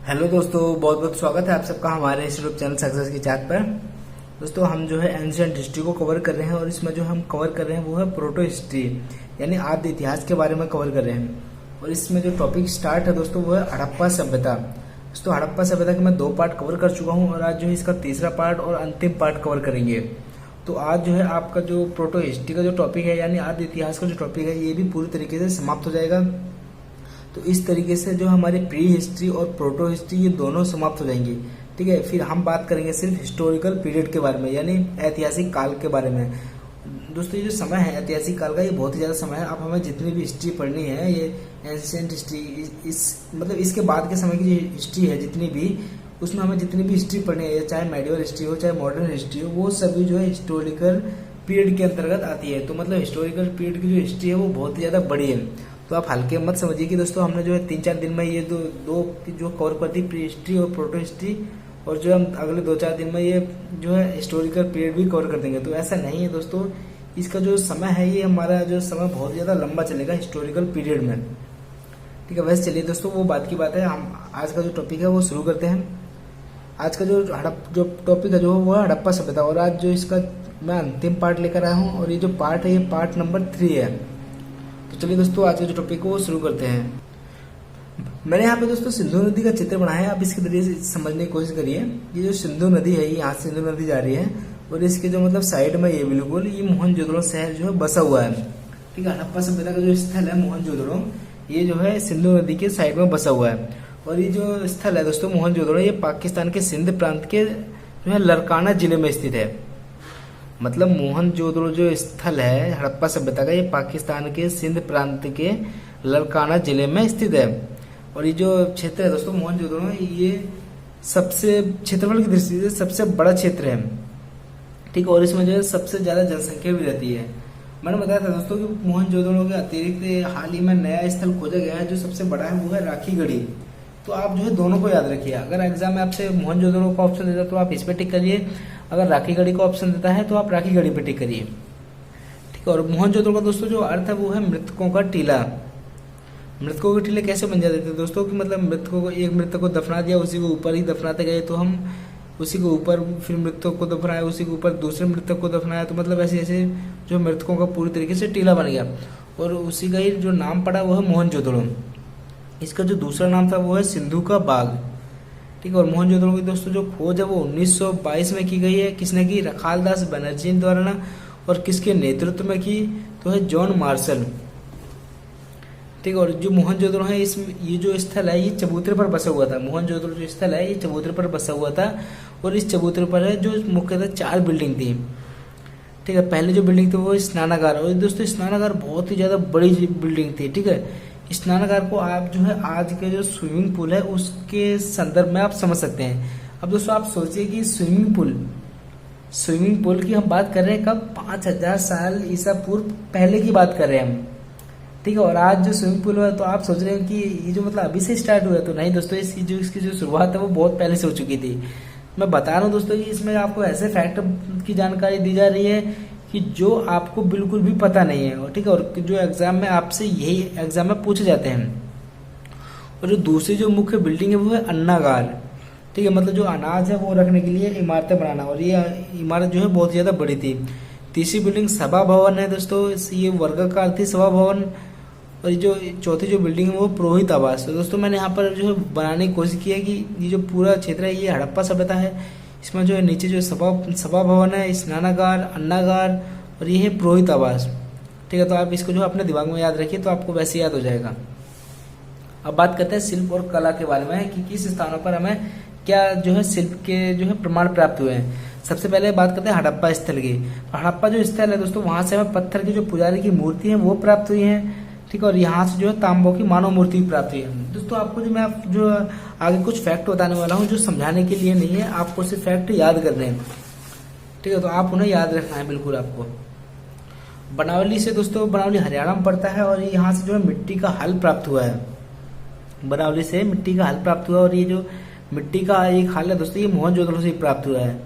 Hello दोस्तों, बहुत बहुत स्वागत है आप सबका हमारे इस यूट्यूब चैनल सक्सेस की चाट पर। दोस्तों, हम जो है एंशिएंट हिस्ट्री को कवर कर रहे हैं और इसमें जो हम कवर कर रहे हैं वो है प्रोटो हिस्ट्री, यानी आद्य इतिहास के बारे में कवर कर रहे हैं। और इसमें जो टॉपिक स्टार्ट है दोस्तों वो है हड़प्पा सभ्यता। दोस्तों, हड़प्पा सभ्यता के मैं 2 पार्ट कवर कर चुका हूँ और आज जो है इसका तीसरा पार्ट और अंतिम पार्ट कवर करेंगे। तो आज जो है आपका जो प्रोटो हिस्ट्री का जो टॉपिक है यानी आद्य इतिहास का जो टॉपिक है ये भी पूरी तरीके से समाप्त हो जाएगा। तो इस तरीके से जो हमारी प्री हिस्ट्री और प्रोटो हिस्ट्री ये दोनों समाप्त हो जाएंगी। ठीक है, फिर हम बात करेंगे सिर्फ हिस्टोरिकल पीरियड के बारे में, यानी ऐतिहासिक काल के बारे में। दोस्तों, ये जो समय है ऐतिहासिक काल का ये बहुत ही ज़्यादा समय है। आप हमें जितनी भी हिस्ट्री पढ़नी है ये एंशिएंट हिस्ट्री मतलब इसके बाद के समय की जो हिस्ट्री है जितनी भी, उसमें हमें जितनी भी हिस्ट्री पढ़नी है, चाहे मेडिवल हिस्ट्री हो चाहे मॉडर्न हिस्ट्री हो, वो सभी जो है हिस्टोरिकल पीरियड के अंतर्गत आती है। तो मतलब हिस्टोरिकल पीरियड की जो हिस्ट्री है वो बहुत ही ज़्यादा बड़ी है। तो आप हल्के मत समझिए कि दोस्तों हमने जो है 3-4 दिन में ये दो जो कवर कर दी प्री हिस्ट्री और प्रोटो हिस्ट्री, और जो हम अगले 2-4 दिन में ये जो है हिस्टोरिकल पीरियड भी कवर कर देंगे। तो ऐसा नहीं है दोस्तों, इसका जो समय है ये हमारा जो समय बहुत ज़्यादा लंबा चलेगा हिस्टोरिकल पीरियड में। ठीक है, वैसे चलिए दोस्तों वो बात की बात है, हम आज का जो टॉपिक है वो शुरू करते हैं। आज का जो टॉपिक है जो वो है हड़प्पा सभ्यता, और आज जो इसका मैं अंतिम पार्ट लेकर आया हूँ और ये जो पार्ट है ये पार्ट नंबर 3 है। तो चलिए दोस्तों आज के जो टॉपिक को वो शुरू करते हैं। मैंने यहाँ पे दोस्तों सिंधु नदी का चित्र बनाया है, आप इसके जरिए से समझने की कोशिश करिए। ये जो सिंधु नदी है यहाँ से सिंधु नदी जा रही है और इसके जो मतलब साइड में ये बिल्कुल ये मोहनजोदड़ो शहर जो है बसा हुआ है। ठीक है, हड़प्पा सभ्यता का जो स्थल है मोहनजोदड़ो ये जो है सिंधु नदी के साइड में बसा हुआ है। और ये जो स्थल है दोस्तों मोहनजोदड़ो ये पाकिस्तान के सिंध प्रांत के जो है लरकाना जिले में स्थित है। मतलब मोहनजोदड़ो जो स्थल है हड़प्पा सभ्यता का ये पाकिस्तान के सिंध प्रांत के लरकाना जिले में स्थित है। और ये जो क्षेत्र है दोस्तों मोहनजोदड़ो ये सबसे क्षेत्रफल की दृष्टि से सबसे बड़ा क्षेत्र है। ठीक है, और इसमें जो है सबसे ज्यादा जनसंख्या भी रहती है। मैंने बताया था दोस्तों कि मोहनजोदड़ो के अतिरिक्त हाल ही में नया स्थल खोजा गया है जो सबसे बड़ा है वो है राखीगढ़ी। तो आप जो है दोनों को याद रखिए। अगर एग्जाम में आपसे मोहनजोदड़ो का ऑप्शन देता है तो आप इस पे टिक करिए, अगर राखीगढ़ी का ऑप्शन देता है तो आप राखीगढ़ी पे टिक करिए। ठीक है, और मोहनजोदड़ो का दोस्तों जो अर्थ है वो है मृतकों का टीला। मृतकों के टीले कैसे बन जाते थे दोस्तों कि मतलब मृतकों को एक मृतक को दफना दिया, उसी को ऊपर ही दफनाते गए, तो हम उसी को ऊपर फिर मृतक को दफनाया, उसी के ऊपर दूसरे मृतक को दफनाया, तो मतलब ऐसे ऐसे जो मृतकों का पूरी तरीके से टीला बन गया और उसी का ही जो नाम पड़ा वो है मोहनजोदड़ो। इसका जो दूसरा नाम था वो है सिंधु का बाग। ठीक है, और मोहनजोदड़ो की दोस्तों जो खोज है वो 1922 में की गई है। किसने की? रखालदास बनर्जी द्वारा ना, और किसके नेतृत्व में की? तो है जॉन मार्शल। ठीक है, और जो मोहनजोदड़ो है इसमें ये जो स्थल है ये चबूतरे पर बसा हुआ था। मोहनजोदड़ो जो स्थल है ये चबूतरे पर बसा हुआ था और इस चबूतरे पर है जो मुख्यतः 4 बिल्डिंग थी। ठीक है, पहले जो बिल्डिंग थी वो स्नानागार, और दोस्तों स्नानागार बहुत ही ज्यादा बड़ी बिल्डिंग थी। ठीक है, स्नानागार को आप जो है आज के जो स्विमिंग पूल है उसके संदर्भ में आप समझ सकते हैं। अब दोस्तों आप सोचिए कि स्विमिंग पूल की हम बात कर रहे हैं कब? 5000 साल ईसा पूर्व पहले की बात कर रहे हैं हम। ठीक है, और आज जो स्विमिंग पूल है तो आप सोच रहे हैं कि ये जो मतलब अभी से स्टार्ट हुआ है, तो नहीं दोस्तों, इसकी जो शुरुआत है वो बहुत पहले से हो चुकी थी। मैं बता रहा हूँ दोस्तों कि इसमें आपको ऐसे फैक्ट की जानकारी दी जा रही है कि जो आपको बिल्कुल भी पता नहीं है। और ठीक है, और जो एग्जाम में आपसे यही एग्जाम में पूछे जाते हैं। और जो दूसरी जो मुख्य बिल्डिंग है वो है अन्नागार। ठीक है, मतलब जो अनाज है वो रखने के लिए इमारतें बनाना, और ये इमारत जो है बहुत ज्यादा बड़ी थी। तीसरी बिल्डिंग सभा भवन है दोस्तों, ये वर्गाकार थी सभा भवन। और ये जो चौथी जो बिल्डिंग है वो पुरोहित आवास। तो दोस्तों मैंने यहाँ पर जो है बनाने की कोशिश की है कि ये जो पूरा क्षेत्र है ये हड़प्पा सभ्यता है। इसमें जो है नीचे जो सभा भवन है, स्नानागार, अन्नागार और ये है पुरोहित आवास। ठीक है, तो आप इसको जो अपने दिमाग में याद रखिए तो आपको वैसे याद हो जाएगा। अब बात करते हैं शिल्प और कला के बारे में कि किस स्थानों पर हमें क्या जो है शिल्प के जो है प्रमाण प्राप्त हुए हैं। सबसे पहले बात करते हैं हड़प्पा स्थल की। हड़प्पा जो स्थल है दोस्तों वहां से हमें पत्थर की जो पुजारी की मूर्ति है वो प्राप्त हुई है। ठीक है, और यहाँ से जो है तांबों की मानव मूर्ति प्राप्त हुई है। दोस्तों आपको जो मैं जो आगे कुछ फैक्ट बताने वाला हूँ जो समझाने के लिए नहीं है, आपको सिर्फ फैक्ट याद करने हैं। ठीक है, तो आप उन्हें याद रखना है बिल्कुल आपको। बनावली से दोस्तों, बनावली हरियाणा में पड़ता है और यहाँ से जो है मिट्टी का हल प्राप्त हुआ है। बनावली से मिट्टी का हल प्राप्त हुआ और ये जो मिट्टी का एक हल है दोस्तों ये मोहनजोदड़ो से प्राप्त हुआ है।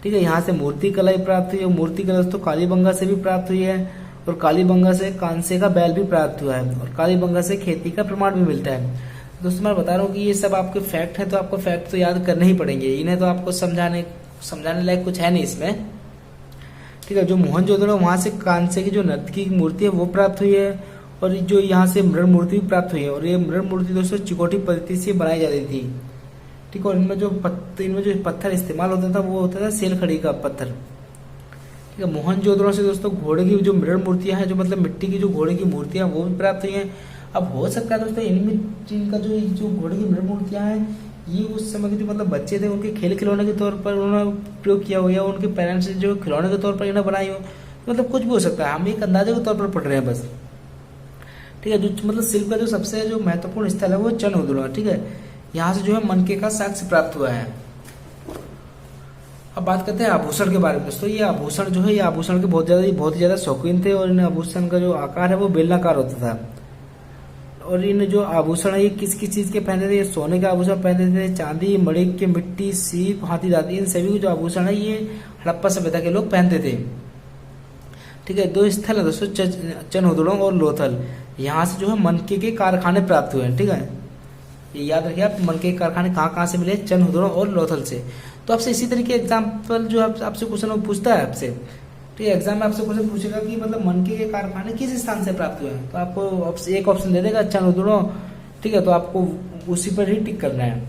ठीक है, यहाँ से मूर्ति कला भी प्राप्त हुई है। मूर्ति कला दोस्तों कालीबंगा से भी प्राप्त हुई है और कालीबंगा से कांसे का बैल भी प्राप्त हुआ है और कालीबंगा से खेती का प्रमाण भी मिलता है। दोस्तों मैं बता रहा हूँ कि ये सब आपके फैक्ट है, तो आपको फैक्ट तो याद करने ही पड़ेंगे, इन्हें तो आपको समझाने लायक कुछ है नहीं इसमें। ठीक है, जो मोहनजोदड़ो वहाँ से कांसे की जो नर्तकी की मूर्ति है वो प्राप्त हुई है, और जो यहाँ से मृण मूर्ति भी प्राप्त हुई है। और ये मृण मूर्ति दोस्तों चिकोटी पद्धति से बनाई जाती थी। ठीक है, और इनमें जो पत्थर इस्तेमाल होता था वो होता था सेलखड़ी का पत्थर। ठीक है, मोहनजोदड़ो से दोस्तों घोड़े की जो मृण मूर्तियां हैं, जो मतलब मिट्टी की जो घोड़े की मूर्तियां वो भी प्राप्त हुई हैं। अब हो सकता है दोस्तों इनमें इनका जो घोड़े की मृण मूर्तियां हैं, ये उस समय के जो मतलब बच्चे थे उनके खेल खिलौने के तौर पर उन्होंने प्रयोग किया हो, या उनके पेरेंट्स ने जो खिलौने के तौर पर इन्हें बनाई हो, मतलब कुछ भी हो सकता है, हम एक अंदाजे के तौर पर पढ़ रहे हैं बस। ठीक है, जो मतलब शिल्प का जो सबसे जो महत्वपूर्ण स्थल है वो चंद्रहुदड़ो है। ठीक है, यहाँ से जो है मनके का साक्ष्य प्राप्त हुआ है। अब बात करते हैं आभूषण के बारे में दोस्तों। ये आभूषण जो है, ये आभूषण के बहुत ही ज्यादा शौकीन थे, और इन आभूषण का जो आकार है वो बेलनाकार होता था। और इन जो आभूषण है ये किस किस चीज के पहनते थे, ये सोने के आभूषण पहनते थे, चांदी, मणिक के, मिट्टी, सीप, हाथी दांत, इन सभी जो आभूषण है ये हड़प्पा सभ्यता के लोग पहनते थे। ठीक है, दो स्थल है दोस्तों, चंद्रहुदड़ो और लोथल। यहाँ से जो है मनके के कारखाने प्राप्त हुए हैं। ठीक है, ये याद रखिए आप, मनके के कारखाने कहाँ कहाँ से मिले, चंद्रहुदड़ो और लोथल से। तो आपसे इसी तरीके एग्जाम्पल जो आपसे क्वेश्चन पूछता है आपसे, ठीक है, एग्जाम में आपसे क्वेश्चन पूछेगा कि मतलब मनके के कारखाने किस स्थान से प्राप्त हुए हैं, तो आपको एक ऑप्शन दे देगा चंद्रहुदड़ो। ठीक है, तो आपको उसी पर ही टिक करना है।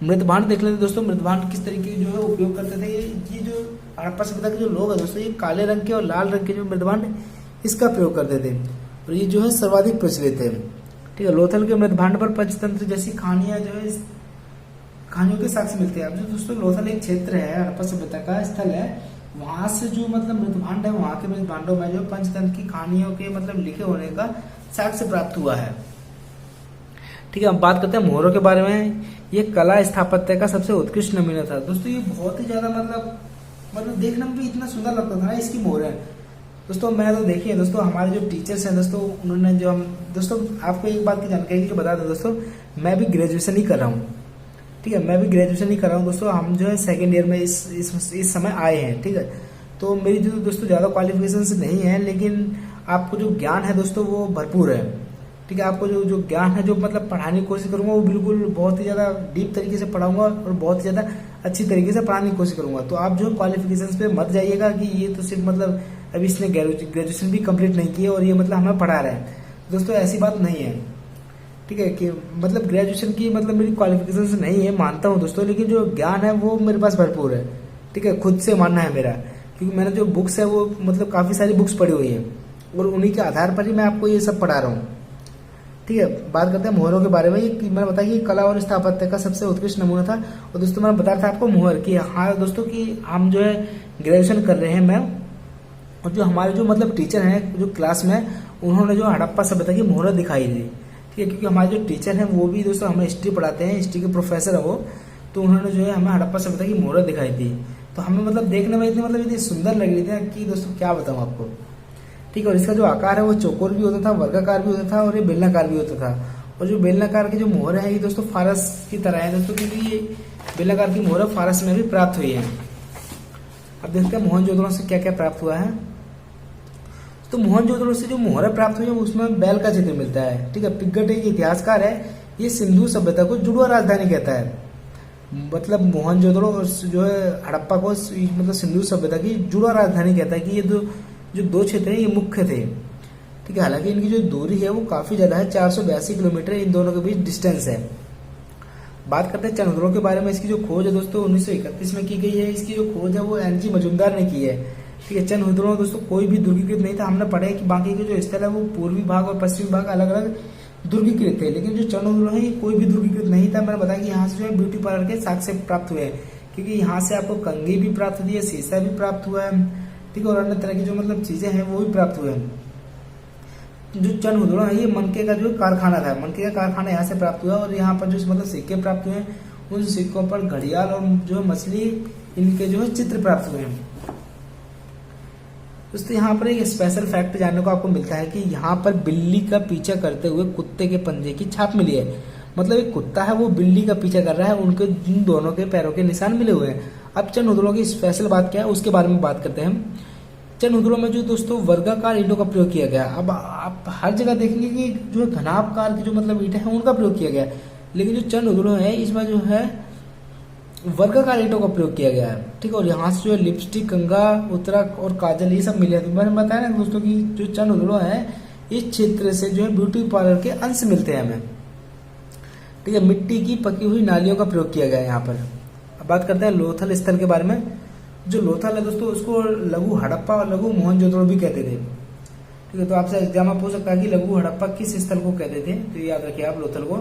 मृदभांड देख लेते दोस्तों, मृदभांड किस तरीके जो है उपयोग करते थे। ये जो हड़प्पा सभ्यता के जो लोग हैं दोस्तों, ये काले रंग के और लाल रंग के जो मृदभांड इसका प्रयोग करते थे, और ये जो है सर्वाधिक प्रचलित है। ठीक है, लोथल के मृदभांड पर पंचतंत्र जैसी कहानियां जो है कहानियों के साक्ष्य मिलते हैं। अब जो दोस्तों लोथल एक क्षेत्र है, हड़प्पा सभ्यता का स्थल है, वहां से जो मतलब मृदभांड है, वहां के मृदभांडों में जो पंचतंत्र की कहानियों के मतलब लिखे होने का साक्ष्य प्राप्त हुआ है। ठीक है, अब बात करते हैं मोहरों के बारे में। ये कला स्थापत्य का सबसे उत्कृष्ट नमूना था दोस्तों। ये बहुत ही ज्यादा मतलब देखने में भी इतना सुंदर लगता था ना इसकी मोहरें। दोस्तों मैं तो देखिए दोस्तों, हमारे जो टीचर्स हैं दोस्तों, उन्होंने जो हम दोस्तों आपको एक बात की जानकारी के बता दें दोस्तों, मैं भी ग्रेजुएशन ही कर रहा हूँ। ठीक है, मैं भी ग्रेजुएशन ही कर रहा हूँ दोस्तों। हम जो है सेकेंड ईयर में इस समय आए हैं। ठीक है, तो मेरी जो दोस्तों ज्यादा क्वालिफिकेशन नहीं है, लेकिन आपको जो ज्ञान है दोस्तों वो भरपूर है। ठीक है, आपको जो ज्ञान है, जो मतलब पढ़ाने की कोशिश करूंगा वो बिल्कुल बहुत ही ज्यादा डीप तरीके से पढ़ाऊंगा, और बहुत ही ज्यादा अच्छी तरीके से पढ़ाने की कोशिश करूंगा। तो आप जो क्वालिफिकेशन पे मत जाइएगा कि ये तो सिर्फ मतलब अभी इसने ग्रेजुएशन भी कंप्लीट नहीं की है और ये मतलब हमें पढ़ा रहा है। दोस्तों ऐसी बात नहीं है। ठीक है, कि मतलब ग्रेजुएशन की मतलब मेरी क्वालिफिकेशन नहीं है, मानता हूँ दोस्तों, लेकिन जो ज्ञान है वो मेरे पास भरपूर है। ठीक है, खुद से मानना है मेरा, क्योंकि मैंने जो बुक्स है वो मतलब काफी सारी बुक्स पढ़ी हुई है, और उन्हीं के आधार पर ही मैं आपको ये सब पढ़ा रहा हूँ। ठीक है, बात करते हैं मोहरों के बारे में। ये मैंने बताया कि कला और स्थापत्य का सबसे उत्कृष्ट नमूना था। और दोस्तों मैंने बताया था आपको मोहर की, हाँ दोस्तों कि हम जो है ग्रेजुएशन कर रहे हैं मैं, और जो हमारे जो मतलब टीचर हैं जो क्लास में, उन्होंने जो हड़प्पा सभ्यता की मोहर दिखाई थी। ठीक है, क्योंकि हमारे जो टीचर हैं वो भी दोस्तों हमें हिस्ट्री पढ़ाते हैं, हिस्ट्री के प्रोफेसर है वो, तो उन्होंने जो है हमें हड़प्पा सभ्यता की मोहर दिखाई थी। तो हमें मतलब देखने में इतनी सुंदर लग रही थी कि दोस्तों क्या बताऊँ आपको। ठीक है, और इसका जो आकार है वो चौकोर भी होता था, वर्गाकार भी होता था, और ये बेलनाकार भी होता था। और जो बेलनाकार की जो मोहर है ये दोस्तों फारस की तरह है दोस्तों, क्योंकि ये बेलनाकार की मोहर फारस में भी प्राप्त हुई है। अब देखते हैं मोहनजोदड़ो से क्या क्या प्राप्त हुआ है। तो मोहनजोदड़ो से जो मोहरें प्राप्त हुई है उसमें बैल का चित्र मिलता है। ठीक है, पिग्गट एक इतिहासकार है, ये सिंधु सभ्यता को जुड़वा राजधानी कहता है। मतलब मोहनजोदड़ो जो है हड़प्पा को मतलब सिंधु सभ्यता की जुड़वा राजधानी कहता है, कि ये जो दो क्षेत्र है ये मुख्य थे। ठीक है, हालांकि इनकी जो दूरी है वो काफी ज्यादा है, 482 किलोमीटर इन दोनों के बीच डिस्टेंस है। बात करते हैं चंद्रहुदड़ो के बारे में। इसकी जो खोज है दोस्तों 1931 में की गई है। इसकी जो खोज है वो एनजी मजूमदार ने की है। ठीक है, चंद्रहुदड़ो दोस्तों कोई भी दुर्गीकृत नहीं था। हमने पढ़ा है कि बाकी के जो स्थल है वो पूर्वी भाग और पश्चिमी भाग अलग अलग दुर्गीकृत थे, लेकिन जो चंद्रहुदड़ो है ये कोई भी दुर्गीकृत नहीं था। मैंने बताया कि यहाँ से जो है ब्यूटी पार्लर के साक्ष्य प्राप्त हुए हैं, क्योंकि यहाँ से आपको कंघी भी प्राप्त हुई है, शीशा भी प्राप्त हुआ है। ठीक है, और अन्य तरह की जो मतलब चीजें हैं वो भी प्राप्त हुए हैं। जो चंद्रहुदड़ो है ये मनके का जो कारखाना था, मनके का कारखाना यहाँ से प्राप्त हुआ, और यहाँ पर जो मतलब सिक्के प्राप्त हुए हैं, उन सिक्कों पर घड़ियाल और जो मछली इनके जो है चित्र प्राप्त हुए हैं। दोस्तों यहाँ पर एक स्पेशल फैक्ट जानने को आपको मिलता है कि यहाँ पर बिल्ली का पीछा करते हुए कुत्ते के पंजे की छाप मिली है। मतलब एक कुत्ता है वो बिल्ली का पीछा कर रहा है, उनके जिन दोनों के पैरों के निशान मिले हुए हैं। अब चंद्रहुदड़ो की स्पेशल बात क्या है उसके बारे में बात करते हैं हम। चंद्रधुलों में जो दोस्तों वर्गाकार ईंटों का प्रयोग किया गया। अब आप हर जगह देखेंगे कि जो है घनाभकार की जो मतलब ईंटें हैं उनका प्रयोग किया गया है, लेकिन जो चंद्रधुलों है इसमें जो है वर्गाकार ईंटों का प्रयोग किया गया है। ठीक है, और यहाँ से जो है लिपस्टिक, कंघा, उत्तरक और काजल ये सब मिले हैं। तो मैंने बताया ना दोस्तों कि जो चंद्रधुलों है इस क्षेत्र से जो है ब्यूटी पार्लर के अंश मिलते हैं हमें। ठीक है, मिट्टी की पकी हुई नालियों का प्रयोग किया गया है यहाँ पर। अब बात करते हैं लोथल स्थल के बारे में। जो लोथल है दोस्तों उसको लघु हड़प्पा और लघु मोहनजोदड़ो भी कहते थे। ठीक है, तो आपसे एग्जाम में पूछ सकता है कि लघु हड़प्पा किस स्थल को कहते थे, तो याद रखिए आप लोथल को।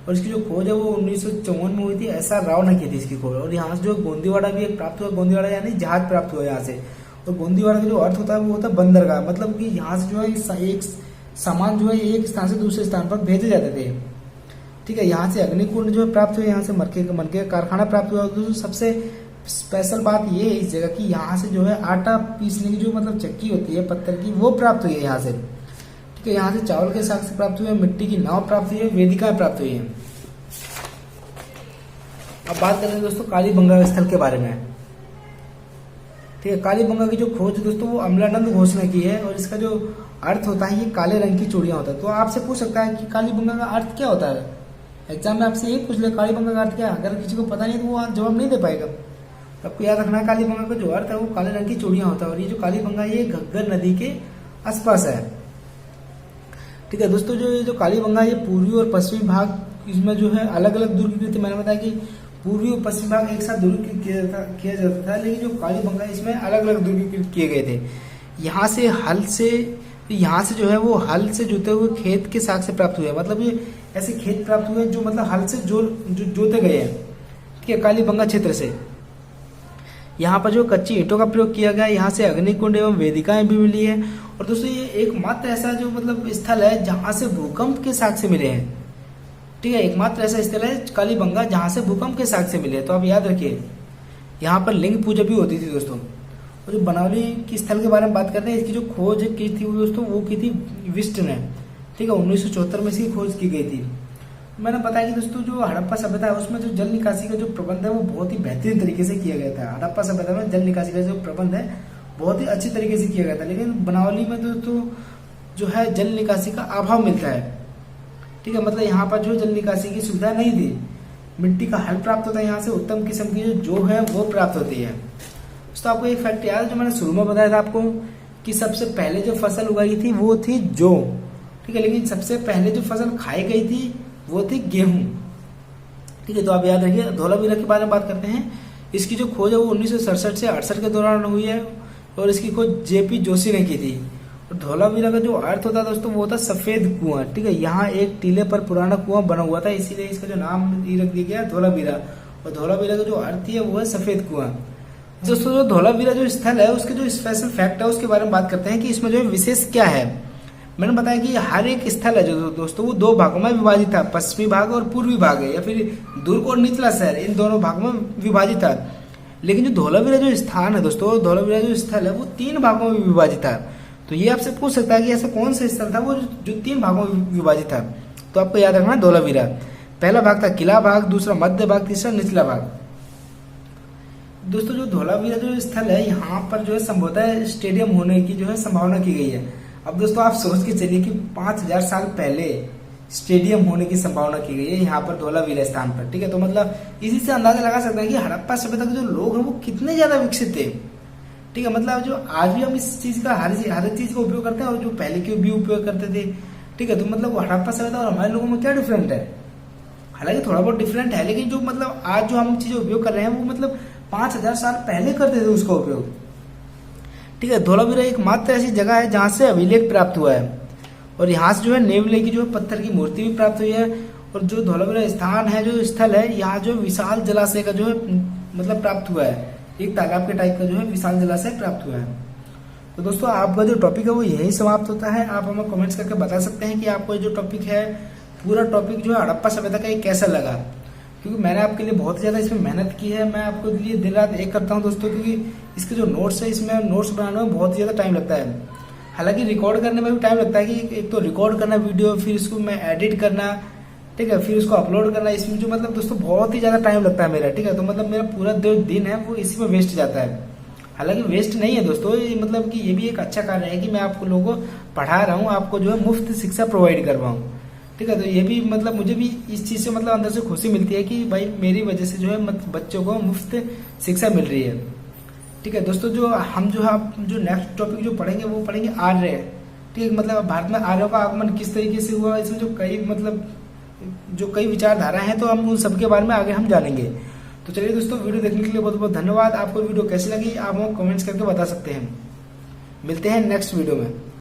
और इसकी जो खोज है वो 1954 में हुई थी, ऐसा राव ने की थी इसकी खोज। और यहाँ से जो गोंदीवाड़ा भी एक प्राप्त हुआ, गोंदीवाड़ा यानी जहाज प्राप्त हुआ यहाँ से। और गोंदीवाड़ा का जो अर्थ होता है वो होता है बंदरगाह, मतलब कि यहाँ से जो है एक सामान जो है एक स्थान से दूसरे स्थान पर भेजे जाते थे। ठीक है, यहाँ से अग्निकुंड जो है प्राप्त हुआ, यहाँ से मनके का कारखाना प्राप्त हुआ। तो सबसे स्पेशल बात ये है इस जगह की यहाँ से जो है आटा पीसने की जो मतलब चक्की होती है पत्थर की वो प्राप्त हुई है यहाँ से। ठीक है, यहाँ से चावल के साग से प्राप्त हुए, मिट्टी की नाव प्राप्त हुई है, वेदिकाएं प्राप्त हुई है। अब बात करें दोस्तों कालीबंगा स्थल के बारे में। ठीक है, कालीबंगा की जो खोज दोस्तों वो अमलानंद घोष ने की है। और इसका जो अर्थ होता है ये काले रंग की चूड़ियां होता है। तो आपसे पूछ सकता है कि कालीबंगा का अर्थ क्या होता है, एग्जाम में आपसे यही पूछ ले कालीबंगा का अर्थ क्या है। अगर किसी को पता नहीं तो वो जवाब नहीं दे पाएगा। तो आपको याद रखना है कालीबंगा का जो अर्थ है वो काले रंग की चूड़ियां होता है। और ये जो कालीबंगा ये घग्गर नदी के आसपास है। ठीक है दोस्तों, जो कालीबंगा ये पूर्वी और पश्चिमी भाग इसमें जो है अलग अलग दुर्गीकृत, मैंने बताया कि पूर्वी और पश्चिमी भाग एक साथ दुर्गीकृत किया जाता था, लेकिन जो कालीबंगा इसमें अलग अलग दुर्गीकृत किए गए थे। यहाँ से जो है वो हल से जुते हुए खेत के साग से प्राप्त हुए, मतलब ये ऐसे खेत प्राप्त हुए जो मतलब हल से जोते गए हैं। ठीक है, कालीबंगा क्षेत्र से यहाँ पर जो कच्ची ईंटों का प्रयोग किया गया, यहाँ से अग्निकुंड एवं वेदिकाएं भी मिली है। और दोस्तों ये एकमात्र ऐसा जो मतलब स्थल है जहाँ से भूकंप के साक्ष्य से मिले हैं। ठीक है, एकमात्र ऐसा स्थल है कालीबंगा जहाँ से भूकंप के साक्ष्य से मिले हैं। तो आप याद रखिए यहाँ पर लिंग पूजा भी होती थी दोस्तों। और जो बनावली की स्थल के बारे में बात करते हैं, इसकी जो खोज की थी दोस्तों वो की थी विष्ट ने। ठीक है, 1974 में इसकी खोज की गई थी। मैंने बताया कि दोस्तों जो हड़प्पा सभ्यता है उसमें जो जल निकासी का जो प्रबंध है वो बहुत ही बेहतरीन तरीके से किया गया था। हड़प्पा सभ्यता में जल निकासी का जो प्रबंध है बहुत ही अच्छी तरीके से किया गया था, लेकिन बनावली में दोस्तों जो है जल निकासी का अभाव मिलता है। ठीक है, मतलब यहाँ पर जो जल निकासी की सुविधा नहीं थी। मिट्टी का हल प्राप्त होता है, यहाँ से उत्तम किस्म की जो है वो प्राप्त होती है। तो आपको एक फैक्ट याद है जो मैंने शुरू में बताया था आपको कि सबसे पहले जो फसल उगाई थी वो थी जौ। ठीक है, लेकिन सबसे पहले जो फसल खाई गई थी वो थी गेहूं। ठीक है, तो आप याद रखिए। धौलावीरा के बारे में बात करते हैं। इसकी जो खोज है वो 1967 से 68 के दौरान हुई है और इसकी खोज जेपी जोशी ने की थी। और धौलावीरा का जो अर्थ होता है दोस्तों वो होता है सफेद कुआं। ठीक है, यहाँ एक टीले पर पुराना कुआं बना हुआ था, इसीलिए इसका जो नाम रख दिया गया धौलावीरा। और धौलावीरा का जो अर्थ है वो है सफेद कुआं। दोस्तों जो धौलावीरा जो स्थल है उसके जो स्पेशल फैक्ट है उसके बारे में बात करते हैं कि इसमें जो है विशेष क्या है। मैंने बताया कि हर एक स्थल है जो दोस्तों वो दो भागों में विभाजित था, पश्चिमी भाग और पूर्वी भाग है, या फिर दुर्ग और निचला शहर, इन दोनों भागों में विभाजित था। लेकिन जो धौलावीरा जो स्थान है दोस्तों, धौलावीरा जो स्थल है वो 3 भागों में विभाजित था। तो ये आपसे पूछ सकता है कि ऐसा कौन सा स्थल था वो जो 3 भागों में विभाजित था। तो आपको याद रखना धौलावीरा। पहला भाग था किला भाग, दूसरा मध्य भाग, तीसरा निचला भाग। दोस्तों जो धौलावीरा जो स्थल है यहाँ पर जो है संभवतः स्टेडियम होने की जो है संभावना की गई है। अब दोस्तों आप सोच के चलिए कि 5000 साल पहले स्टेडियम होने की संभावना की गई है यहाँ पर धौलावीरा स्थान पर। ठीक है, तो मतलब इसी से अंदाजा लगा सकते हैं कि हड़प्पा सभ्यता के जो लोग हैं वो कितने ज्यादा विकसित थे। ठीक है, मतलब जो आज भी हम इस चीज का हर चीज का उपयोग करते हैं और जो पहले के भी उपयोग करते थे। ठीक है, तो मतलब हड़प्पा सभ्यता और हमारे लोगों में क्या डिफरेंट है। हालांकि थोड़ा बहुत डिफरेंट है, लेकिन जो मतलब आज जो हम चीजें उपयोग कर रहे हैं वो मतलब 5000 साल पहले करते थे उसका उपयोग। ठीक है, धौलावीरा एकमात्र ऐसी जगह है जहां से अभिलेख प्राप्त हुआ है। और यहाँ से जो है नेवले की जो है पत्थर की मूर्ति भी प्राप्त हुई है। और जो धौलावीरा स्थान है जो स्थल है यहाँ जो विशाल जलाशय का जो है मतलब प्राप्त हुआ है, एक तालाब के टाइप का जो है विशाल जलाशय प्राप्त हुआ है। तो दोस्तों आपका जो टॉपिक है वो यही समाप्त होता है। आप हमें कमेंट्स करके बता सकते हैं कि आपको जो टॉपिक है पूरा टॉपिक जो है हड़प्पा सभ्यता का ये कैसा लगा, क्योंकि मैंने आपके लिए बहुत ज्यादा इसमें मेहनत की है। मैं आपके लिए दिन रात एक करता हूं दोस्तों, क्योंकि इसके जो नोट्स है इसमें नोट्स बनाने में बहुत ज्यादा टाइम लगता है। हालांकि रिकॉर्ड करने में भी टाइम लगता है कि एक तो रिकॉर्ड करना वीडियो, फिर इसको मैं एडिट करना, ठीक है, फिर उसको अपलोड करना, इसमें जो मतलब दोस्तों बहुत ही ज्यादा टाइम लगता है मेरा। ठीक है, तो मतलब मेरा पूरा जो दिन है वो इसी में वेस्ट जाता है। हालांकि वेस्ट नहीं है दोस्तों, ये मतलब कि ये भी एक अच्छा कार्य है कि मैं आपको लोगों को पढ़ा रहा हूँ, आपको जो है मुफ्त शिक्षा प्रोवाइड कर रहा हूँ। ठीक है, तो ये भी मतलब मुझे भी इस चीज से मतलब अंदर से खुशी मिलती है कि भाई मेरी वजह से जो है बच्चों को मुफ्त शिक्षा मिल रही है। ठीक है दोस्तों, जो हम जो है जो नेक्स्ट टॉपिक जो पढ़ेंगे वो पढ़ेंगे आर्य। ठीक है, मतलब भारत में आर्यों का आगमन किस तरीके से हुआ, इसमें जो कई विचारधारा हैं, तो हम उन सबके बारे में आगे हम जानेंगे। तो चलिए दोस्तों, वीडियो देखने के लिए बहुत बहुत धन्यवाद। आपको वीडियो कैसी लगी आप हमको कमेंट्स करके बता सकते हैं। मिलते हैं नेक्स्ट वीडियो में।